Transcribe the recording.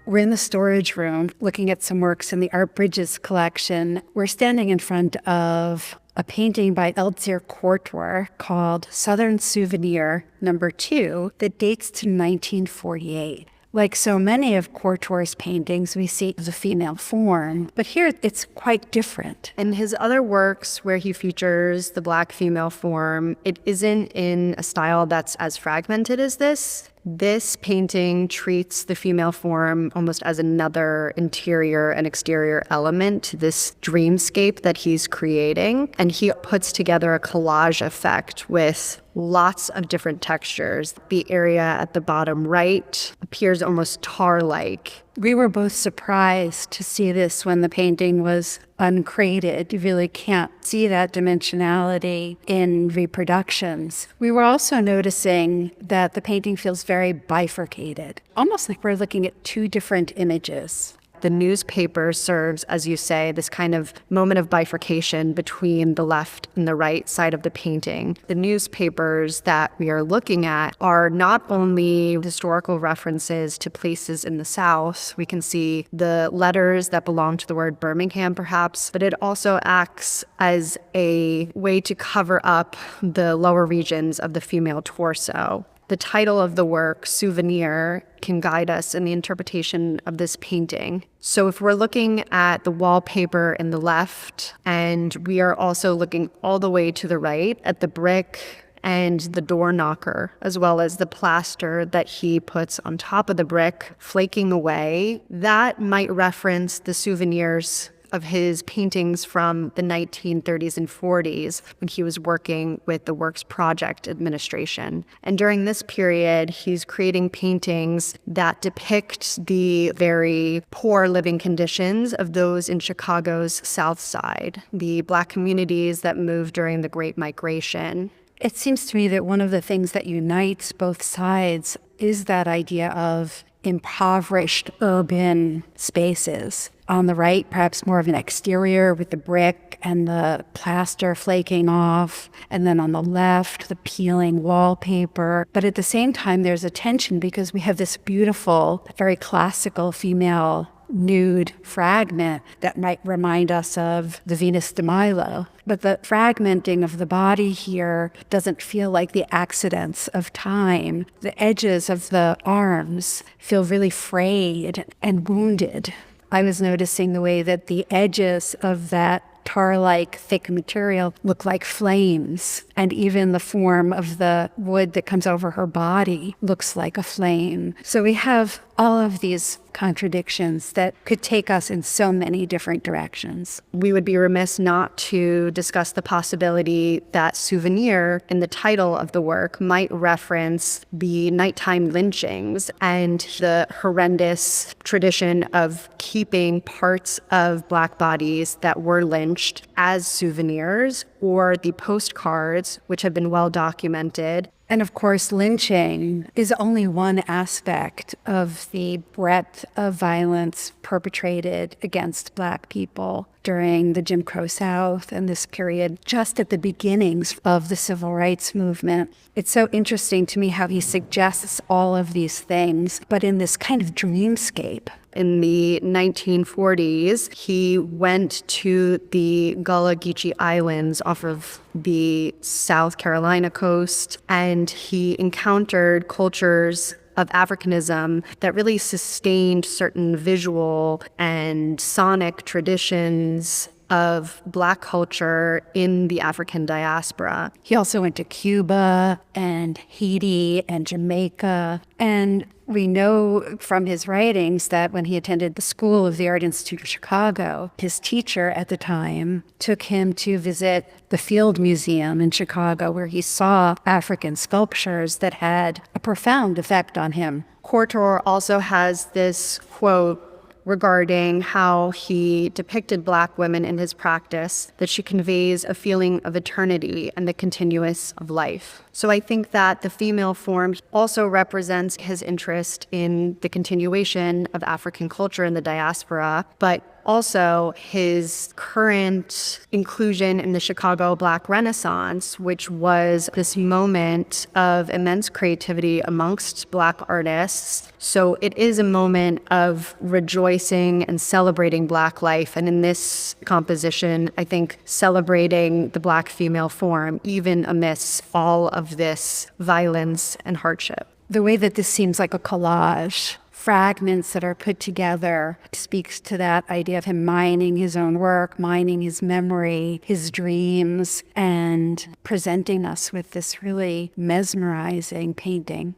We're in the storage room looking at some works in the Art Bridges collection. We're standing in front of a painting by Eldzier Cortor called Southern Souvenir No. 2 that dates to 1948. Like so many of Cortor's paintings, we see the female form, but here it's quite different. In his other works where he features the Black female form, it isn't in a style that's as fragmented as this. This painting treats the female form almost as another interior and exterior element to this dreamscape that he's creating. And he puts together a collage effect with lots of different textures. The area at the bottom right appears almost tar-like. We were both surprised to see this when the painting was uncrated. You really can't see that dimensionality in reproductions. We were also noticing that the painting feels very bifurcated, almost like we're looking at two different images. The newspaper serves, as you say, this kind of moment of bifurcation between the left and the right side of the painting. The newspapers that we are looking at are not only historical references to places in the South. We can see the letters that belong to the word Birmingham, perhaps, but it also acts as a way to cover up the lower regions of the female torso. The title of the work, Souvenir, can guide us in the interpretation of this painting. So if we're looking at the wallpaper in the left, and we are also looking all the way to the right at the brick and the door knocker, as well as the plaster that he puts on top of the brick, flaking away, that might reference the souvenirs of his paintings from the 1930s and 40s when he was working with the Works Project Administration. And during this period, he's creating paintings that depict the very poor living conditions of those in Chicago's South Side, the Black communities that moved during the Great Migration. It seems to me that one of the things that unites both sides is that idea of impoverished urban spaces. On the right, perhaps more of an exterior with the brick and the plaster flaking off. And then on the left, the peeling wallpaper. But at the same time, there's a tension because we have this beautiful, very classical female nude fragment that might remind us of the Venus de Milo. But the fragmenting of the body here doesn't feel like the accidents of time. The edges of the arms feel really frayed and wounded. I was noticing the way that the edges of that tar-like thick material look like flames, and even the form of the wood that comes over her body looks like a flame. So we have all of these contradictions that could take us in so many different directions. We would be remiss not to discuss the possibility that Souvenir in the title of the work might reference the nighttime lynchings and the horrendous tradition of keeping parts of Black bodies that were lynched as souvenirs, or the postcards, which have been well documented. And of course, lynching is only one aspect of the breadth of violence perpetrated against Black people during the Jim Crow South and this period just at the beginnings of the Civil Rights Movement. It's so interesting to me how he suggests all of these things, but in this kind of dreamscape. In the 1940s, he went to the Gullah Geechee Islands off of the South Carolina coast, and he encountered cultures of Africanism that really sustained certain visual and sonic traditions of Black culture in the African diaspora. He also went to Cuba and Haiti and Jamaica. And we know from his writings that when he attended the School of the Art Institute of Chicago, his teacher at the time took him to visit the Field Museum in Chicago, where he saw African sculptures that had a profound effect on him. Cortor also has this quote regarding how he depicted Black women in his practice, that she conveys a feeling of eternity and the continuous of life. So I think that the female form also represents his interest in the continuation of African culture in the diaspora, but also his current inclusion in the Chicago Black Renaissance, which was this moment of immense creativity amongst Black artists. So it is a moment of rejoicing and celebrating Black life. And in this composition, I think celebrating the Black female form, even amidst all of this violence and hardship. The way that this seems like a collage, fragments that are put together, speaks to that idea of him mining his own work, mining his memory, his dreams, and presenting us with this really mesmerizing painting.